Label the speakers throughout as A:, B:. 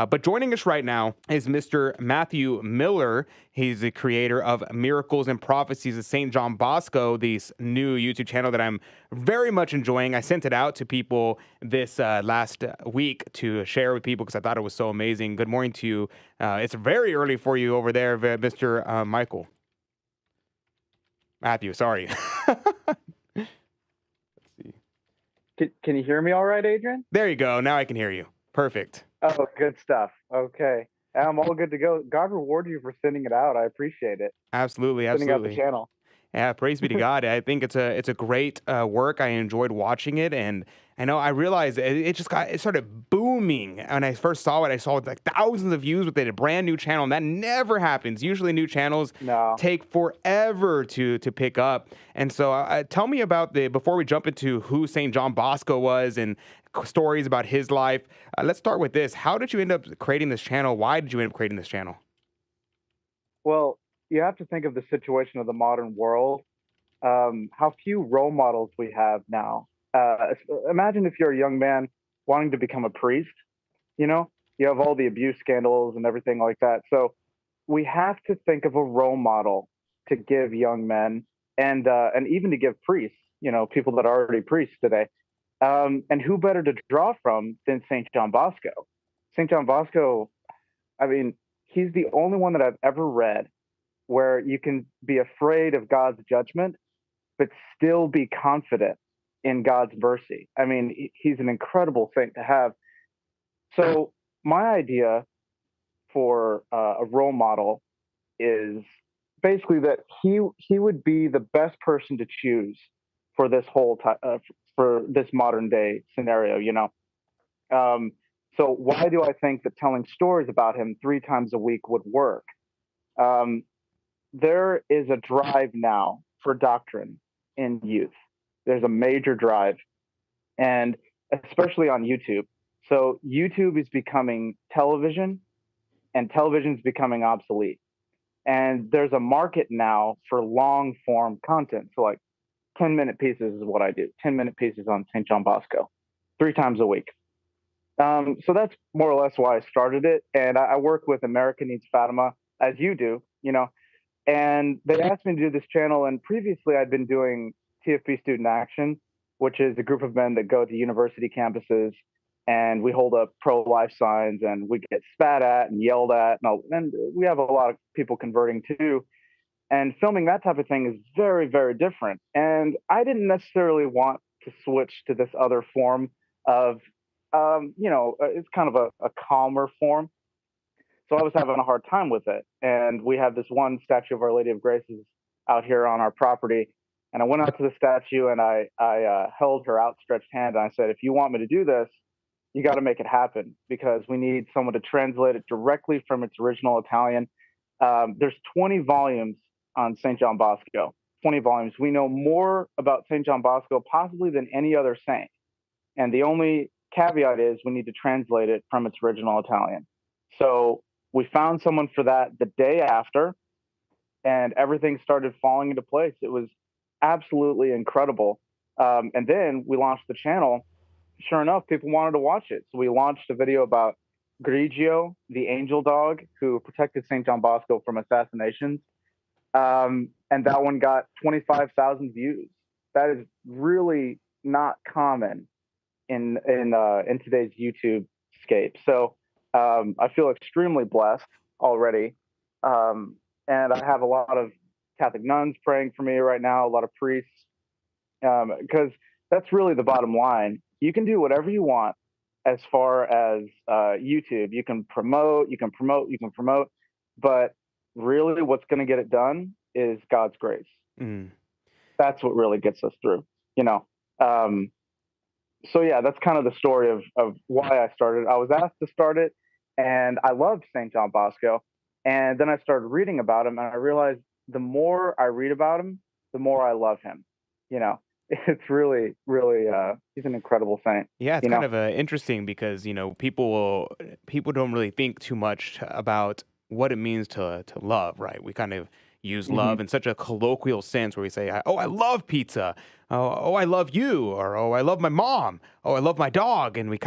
A: But joining us right now is Mr. Matthew Miller. He's the creator of Miracles and Prophecies of St. John Bosco, this new YouTube channel that I'm very much enjoying. I sent it out to people this last week to share with people because I thought it was so amazing. Good morning to you. It's very early for you over there, Mr. Matthew, sorry. Let's see.
B: Can you hear me all right, Adrian?
A: There you go. Now I can hear you. Perfect.
B: Oh, good stuff. Okay. I'm all good to go. God reward you for sending it out. I appreciate it.
A: Absolutely.
B: Sending out the channel.
A: Yeah, praise be to God. I think it's a great work. I enjoyed watching it, and I realized it started booming. When I first saw it, I saw like thousands of views with it, a brand new channel, and that never happens. Usually, new channels take forever to pick up. And so, tell me about before we jump into who St. John Bosco was and stories about his life. Let's start with this. How did you end up creating this channel? Why did you end up creating this channel?
B: Well, you have to think of the situation of the modern world, how few role models we have now. Imagine if you're a young man wanting to become a priest, you have all the abuse scandals and everything like that. So we have to think of a role model to give young men and even to give priests, people that are already priests today. And who better to draw from than St. John Bosco? St. John Bosco, I mean, he's the only one that I've ever read where you can be afraid of God's judgment, but still be confident in God's mercy. I mean, he's an incredible saint to have. So my idea for a role model is basically that he would be the best person to choose for this whole for this modern day scenario. So why do I think that telling stories about him 3 times a week would work? There is a drive now for doctrine in youth. There's a major drive, and especially on YouTube. So YouTube is becoming television, and television is becoming obsolete. And there's a market now for long form content. So like 10-minute pieces is what I do. 10-minute pieces on St. John Bosco, 3 times a week. So that's more or less why I started it. And I work with America Needs Fatima, as you do, and they asked me to do this channel. And previously I'd been doing TFP Student Action, which is a group of men that go to university campuses and we hold up pro-life signs and we get spat at and yelled at. And we have a lot of people converting too. And filming that type of thing is very, very different. And I didn't necessarily want to switch to this other form of, it's kind of a calmer form. So I was having a hard time with it. And we have this one statue of Our Lady of Graces out here on our property. And I went out to the statue and I held her outstretched hand. And I said, if you want me to do this, you got to make it happen because we need someone to translate it directly from its original Italian. There's 20 volumes on St. John Bosco, 20 volumes. We know more about St. John Bosco possibly than any other saint. And the only caveat is we need to translate it from its original Italian. So we found someone for that the day after, and everything started falling into place. It was absolutely incredible. And then we launched the channel. Sure enough, people wanted to watch it. So we launched a video about Grigio, the angel dog who protected St. John Bosco from assassinations. And that one got 25,000 views. That is really not common in today's YouTube scape. So I feel extremely blessed already. And I have a lot of Catholic nuns praying for me right now, a lot of priests, because that's really the bottom line. You can do whatever you want as far as YouTube. You can promote, but really what's going to get it done is God's grace. That's what really gets us through, so yeah, that's kind of the story of why I started. I was asked to start it and I loved St. John Bosco. And then I started reading about him and I realized the more I read about him, the more I love him. It's really, really, he's an incredible saint.
A: Yeah, it's kind of interesting because, people don't really think too much about what it means to love, right? We kind of, use
B: Mm-hmm.
A: love in such a colloquial sense where we say, oh, I love pizza. Oh, I love you. Or, oh, I love my mom. Oh, I love my dog. And we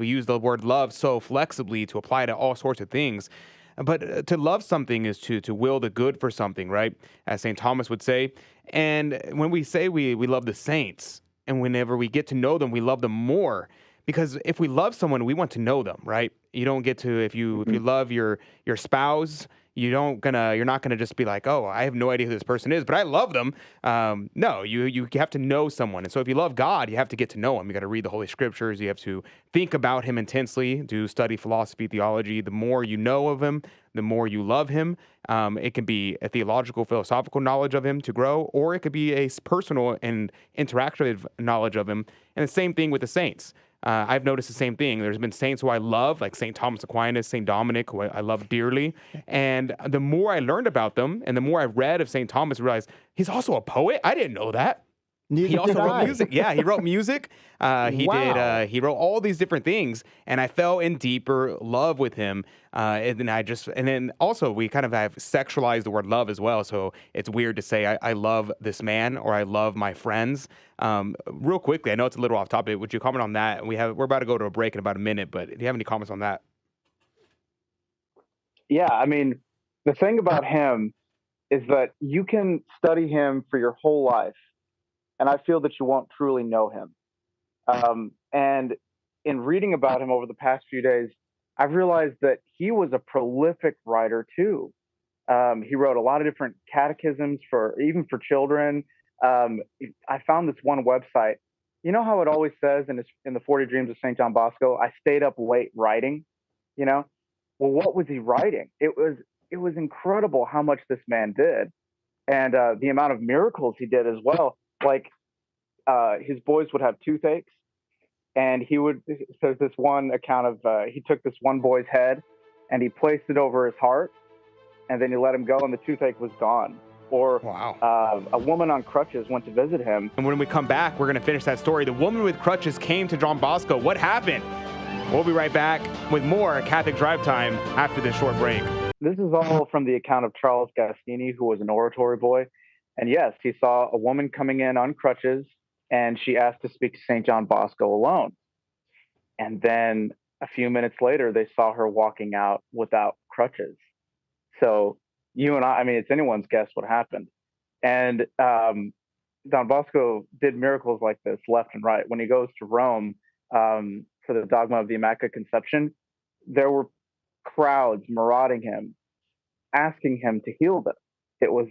A: use the word love so flexibly to apply to all sorts of things. But to love something is to will the good for something, right? As St. Thomas would say. And when we say we love the saints, and whenever we get to know them, we love them more. Because if we love someone, we want to know them, right? You don't get to if you love your spouse, you're not gonna just be like, oh, I have no idea who this person is, but I love them. No, you have to know someone, and so if you love God, you have to get to know Him. You got to read the Holy Scriptures. You have to think about Him intensely. Do study philosophy, theology. The more you know of Him, the more you love Him. It can be a theological, philosophical knowledge of Him to grow, or it could be a personal and interactive knowledge of Him. And the same thing with the saints. I've noticed the same thing. There's been saints who I love, like St. Thomas Aquinas, St. Dominic, who I love dearly. And the more I learned about them and the more I read of St. Thomas, I realized he's also a poet. I didn't know that.
C: Neither
A: He also
C: did
A: wrote
C: I.
A: music. Yeah, he wrote music.
C: Wow.
A: He wrote all these different things, and I fell in deeper love with him. And then also we kind of have sexualized the word love as well. So it's weird to say I love this man or I love my friends. Real quickly, I know it's a little off topic. Would you comment on that? We're about to go to a break in about a minute, but do you have any comments on that?
B: Yeah, I mean, the thing about him is that you can study him for your whole life, and I feel that you won't truly know him. And in reading about him over the past few days, I've realized that he was a prolific writer too. He wrote a lot of different catechisms even for children. I found this one website. You know how it always says in the 40 Dreams of St. John Bosco, I stayed up late writing, you know? Well, what was he writing? It was incredible how much this man did, and the amount of miracles he did as well. Like his boys would have toothaches, and there's this one account of he took this one boy's head and he placed it over his heart, and then he let him go, and the toothache was gone. Or
A: Wow.
B: A woman on crutches went to visit him.
A: And when we come back, we're going to finish that story. The woman with crutches came to John Bosco. What happened? We'll be right back with more Catholic Drive Time after this short break.
B: This is all from the account of Charles Gastini, who was an oratory boy. And yes, he saw a woman coming in on crutches, and she asked to speak to St. John Bosco alone. And then a few minutes later, they saw her walking out without crutches. So I mean, it's anyone's guess what happened. And Don Bosco did miracles like this left and right. When he goes to Rome for the dogma of the Immaculate Conception, there were crowds marauding him, asking him to heal them. It was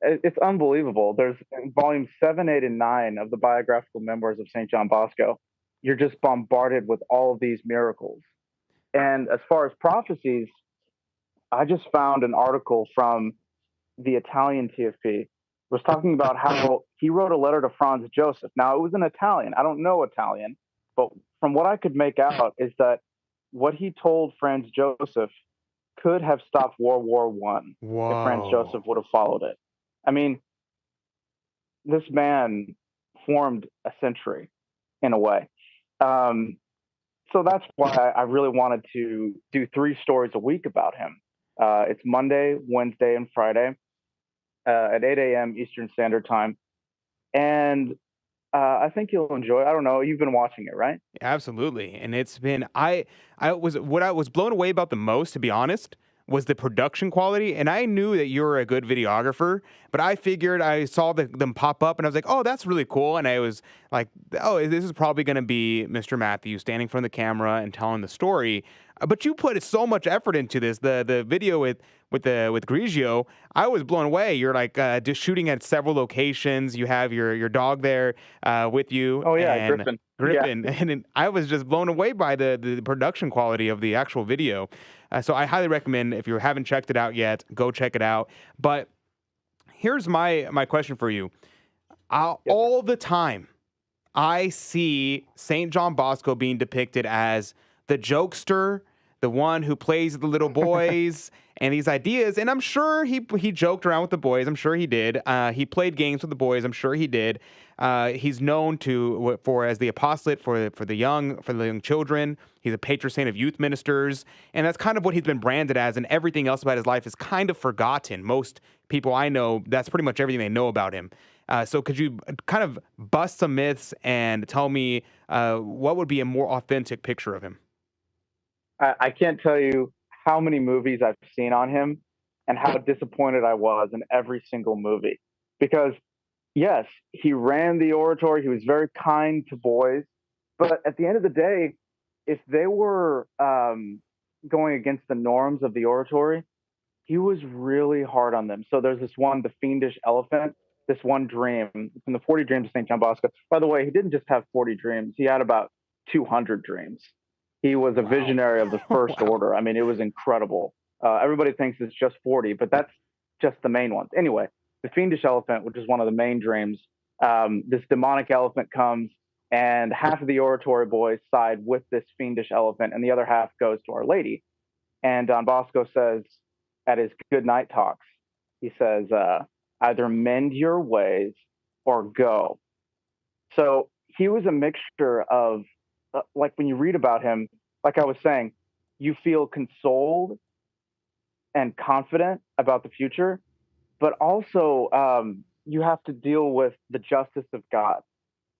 B: it's unbelievable. There's volumes 7, 8, and 9 of the biographical memoirs of St. John Bosco. You're just bombarded with all of these miracles. And as far as prophecies, I just found an article from the Italian TFP was talking about how he wrote a letter to Franz Joseph. Now, it was in Italian. I don't know Italian, but from what I could make out is that what he told Franz Joseph could have stopped World War I if Franz Joseph would have followed it. I mean, this man formed a century in a way. So that's why I really wanted to do 3 stories a week about him. It's Monday, Wednesday, and Friday at 8 a.m. Eastern Standard Time. And I think you'll enjoy it. I don't know. You've been watching it, right?
A: Absolutely. And it's been what I was blown away about the most, to be honest, was the production quality. And I knew that you were a good videographer, but I figured I saw them pop up and I was like, oh, that's really cool. And I was like, oh, this is probably going to be Mr. Matthew standing in front of the camera and telling the story. But you put so much effort into this. The video with Grigio, I was blown away. You're like just shooting at several locations. You have your dog there with you.
B: Oh yeah,
A: and
B: Griffin.
A: Yeah. And I was just blown away by the production quality of the actual video. So I highly recommend, if you haven't checked it out yet, go check it out. But here's my question for you. All the time, I see St. John Bosco being depicted as the jokester, the one who plays the little boys and these ideas. And I'm sure he joked around with the boys. I'm sure he did. He played games with the boys. I'm sure he did. He's known for as the apostolate for the young children. He's a patron saint of youth ministers, and that's kind of what he's been branded as. And everything else about his life is kind of forgotten. Most people I know, that's pretty much everything they know about him. So could you kind of bust some myths and tell me what would be a more authentic picture of him?
B: I can't tell you how many movies I've seen on him and how disappointed I was in every single movie. Because, yes, he ran the oratory, he was very kind to boys. But at the end of the day, if they were going against the norms of the oratory, he was really hard on them. So there's this one, the fiendish elephant, this one dream from the 40 Dreams of St. John Bosco. By the way, he didn't just have 40 dreams, he had about 200 dreams. He was a visionary of the First Order. I mean, it was incredible. Everybody thinks it's just 40, but that's just the main ones. Anyway, the fiendish elephant, which is one of the main dreams, this demonic elephant comes, and half of the oratory boys side with this fiendish elephant, and the other half goes to Our Lady. And Don Bosco says at his good night talks, he says, either mend your ways or go. So he was a mixture of, like when you read about him, like I was saying, you feel consoled and confident about the future, but also you have to deal with the justice of God.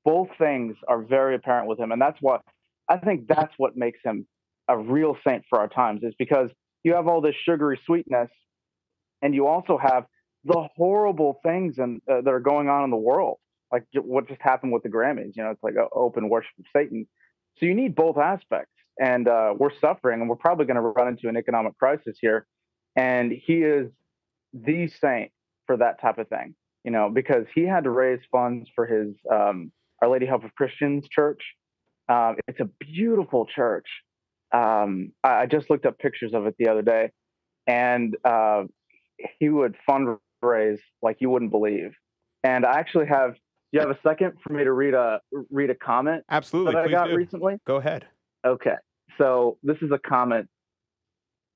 B: Both things are very apparent with him. And that's what I think that's what makes him a real saint for our times, is because you have all this sugary sweetness and you also have the horrible things that are going on in the world, like what just happened with the Grammys. It's like open worship of Satan. So you need both aspects, and we're suffering, and we're probably going to run into an economic crisis here. And he is the saint for that type of thing, because he had to raise funds for his Our Lady Help of Christians church. It's a beautiful church. I just looked up pictures of it the other day, and he would fundraise like you wouldn't believe. And I actually have. You have a second for me to read a comment?
A: Absolutely,
B: that I got
A: do.
B: recently?
A: Go ahead.
B: Okay, so this is a comment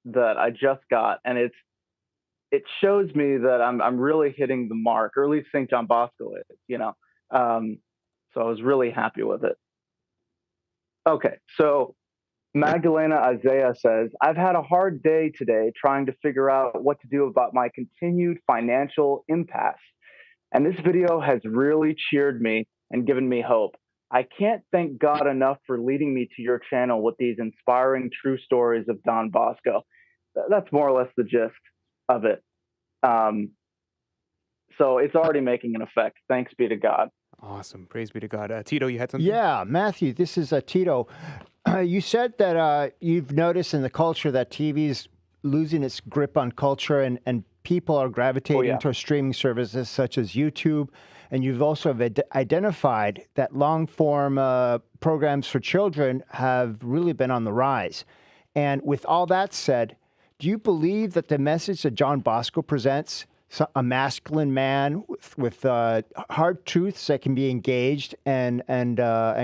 B: that I just got, and it shows me that I'm really hitting the mark, or at least St. John Bosco is, so I was really happy with it. Okay, so Magdalena Isaiah says, I've had a hard day today trying to figure out what to do about my continued financial impasse. And this video has really cheered me and given me hope. I can't thank God enough for leading me to your channel with these inspiring true stories of Don Bosco. That's more or less the gist of it. So it's already making an effect. Thanks be to God.
A: Awesome. Praise be to God. Tito, you had something?
C: Yeah, Matthew, this is Tito. You said that you've noticed in the culture that TV's losing its grip on culture, and people are gravitating towards streaming services such as YouTube. And you've also identified that long-form programs for children have really been on the rise. And with all that said, do you believe that the message that John Bosco presents, a masculine man with hard truths that can be engaged and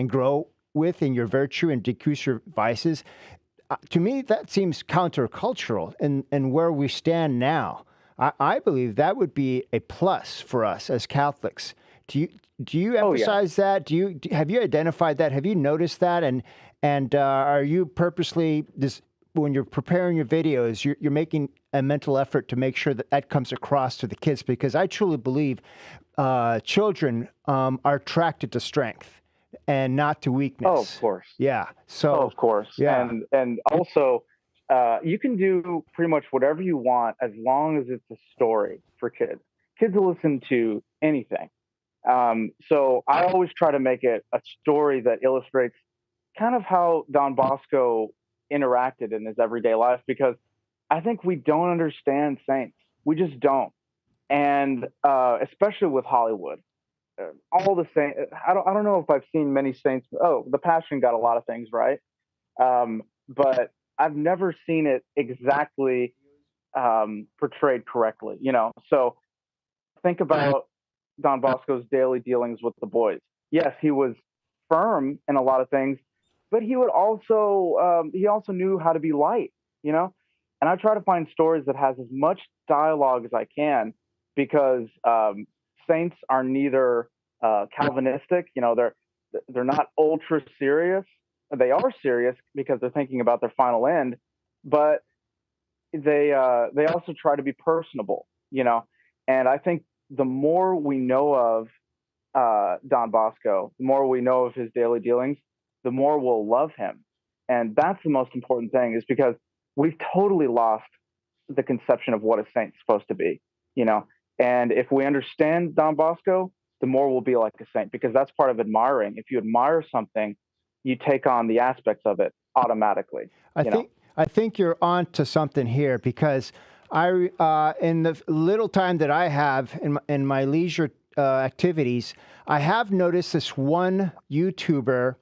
C: grow with in your virtue and decrease your vices, to me that seems countercultural and where we stand now. I believe that would be a plus for us as Catholics. Do you emphasize that? Have you identified that? Have you noticed that? And are you purposely when you're preparing your videos, you're making a mental effort to make sure that that comes across to the kids? Because I truly believe children are attracted to strength and not to weakness.
B: Oh, of course.
C: Yeah. So.
B: Oh, of course. Yeah. And also, you can do pretty much whatever you want as long as it's a story for kids. Kids will listen to anything. So I always try to make it a story that illustrates kind of how Don Bosco interacted in his everyday life, because I think we don't understand saints. We just don't. And especially with Hollywood. All the saints, I don't know if I've seen many saints. Oh, the Passion got a lot of things right. But I've never seen it exactly portrayed correctly, So think about Don Bosco's daily dealings with the boys. Yes, he was firm in a lot of things, but he also knew how to be light, you know. And I try to find stories that has as much dialogue as I can, because saints are neither Calvinistic, you know, they're not ultra serious. They are serious because they're thinking about their final end, but they also try to be personable, you know. And I think the more we know of Don Bosco, the more we know of his daily dealings, the more we'll love him. And that's the most important thing, is because we've totally lost the conception of what a saint's supposed to be, you know. And if we understand Don Bosco, the more we'll be like a saint, because that's part of admiring. If you admire something, you take on the aspects of it automatically.
C: I think you're on to something here, because in the little time that I have in my leisure activities, I have noticed this one YouTuber,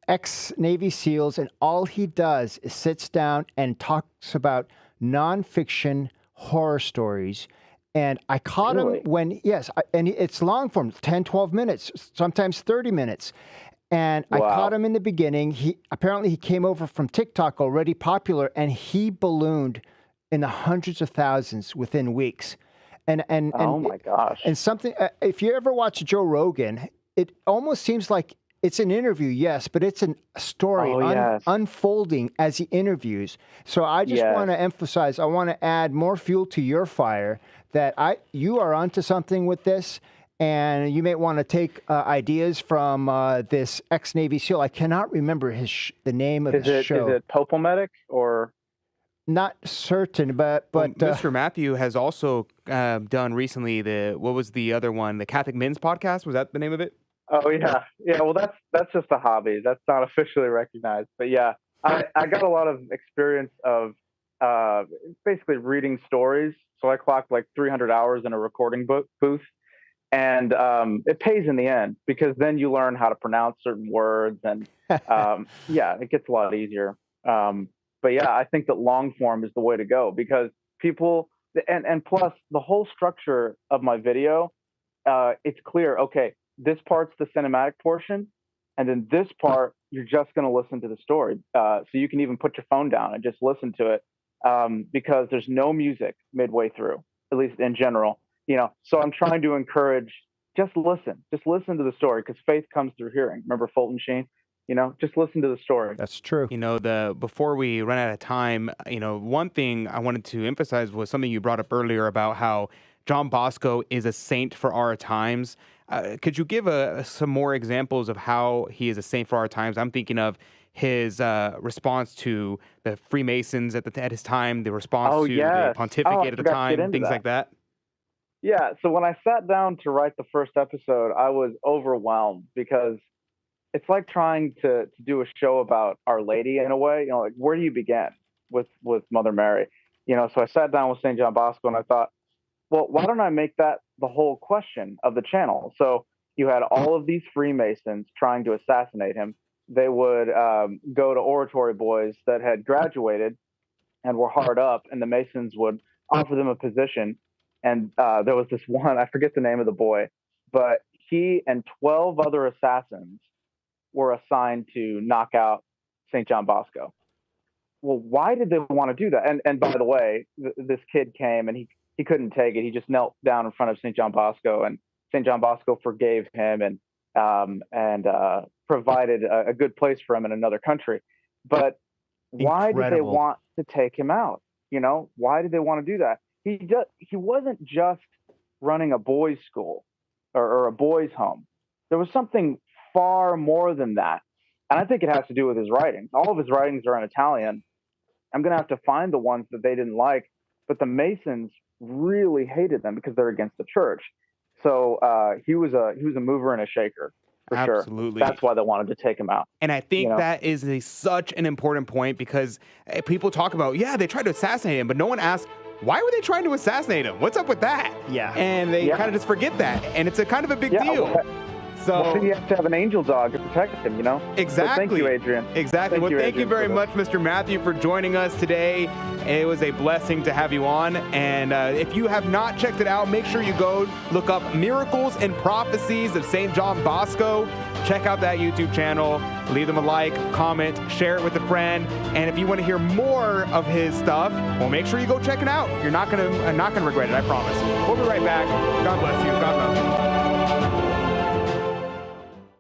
C: ex-Navy SEALs, and all he does is sits down and talks about nonfiction horror stories. And I caught him and it's long form, 10, 12 minutes, sometimes 30 minutes. And I caught him in the beginning. He came over from TikTok, already popular, and he ballooned in the hundreds of thousands within weeks. And
B: oh my gosh.
C: And something, if you ever watch Joe Rogan, it almost seems like it's an interview, yes, but it's a story unfolding as he interviews. So I just want to emphasize, I want to add more fuel to your fire, that you are onto something with this. And you may want to take ideas from this ex-Navy SEAL. I cannot remember the name of his show.
B: Is it Popomedic or?
C: Not certain, but
A: Mr. Matthew has also done recently what was the other one? The Catholic Men's Podcast? Was that the name of it?
B: Oh yeah. Well, that's just a hobby. That's not officially recognized. But yeah, I got a lot of experience of basically reading stories. So I clocked like 300 hours in a recording booth. And it pays in the end, because then you learn how to pronounce certain words, and it gets a lot easier. But yeah, I think that long form is the way to go, because people, and plus the whole structure of my video, it's clear. Okay, this part's the cinematic portion, and then this part you're just going to listen to the story. So you can even put your phone down and just listen to it, because there's no music midway through, at least in general. You know, so I'm trying to encourage, just listen to the story, because faith comes through hearing. Remember Fulton Sheen? You know, just listen to the story.
C: That's true.
A: You know, before we run out of time, you know, one thing I wanted to emphasize was something you brought up earlier about how John Bosco is a saint for our times. Could you give some more examples of how he is a saint for our times? I'm thinking of his response to the Freemasons at his time, the response to the pontificate at the time, things like that.
B: Yeah, so when I sat down to write the first episode, I was overwhelmed, because it's like trying to do a show about Our Lady in a way. You know, like, where do you begin with Mother Mary? You know, so I sat down with St. John Bosco, and I thought, well, why don't I make that the whole question of the channel? So you had all of these Freemasons trying to assassinate him. They would go to oratory boys that had graduated and were hard up, and the Masons would offer them a position. And there was this one, I forget the name of the boy, but he and 12 other assassins were assigned to knock out St. John Bosco. Well, why did they want to do that? And by the way, this kid came, and he couldn't take it. He just knelt down in front of St. John Bosco, and St. John Bosco forgave him and provided a good place for him in another country. But why did they want to take him out? You know, why did they want to do that? He wasn't just running a boys' school or a boys' home. There was something far more than that. And I think it has to do with his writings. All of his writings are in Italian. I'm going to have to find the ones that they didn't like. But the Masons really hated them because they're against the church. So he was a mover and a shaker. For
A: Absolutely.
B: Sure. That's why they wanted to take him out.
A: And I think that is such an important point, because people talk about, they tried to assassinate him, but no one asked, why were they trying to assassinate him? What's up with that?
C: Yeah.
A: And they kind of just forget that. And it's a kind of a big deal.
B: So you have to have an angel dog to protect him, you know?
A: Exactly.
B: So thank you, Adrian.
A: Exactly. Thank you very much, Mr. Matthew, for joining us today. It was a blessing to have you on. And if you have not checked it out, make sure you go look up Miracles and Prophecies of St. John Bosco. check out that YouTube channel. Leave them a like, comment, share it with a friend. And if you want to hear more of his stuff, well, make sure you go check it out. You're not gonna regret it, I promise. We'll be right back. God bless you. God love you.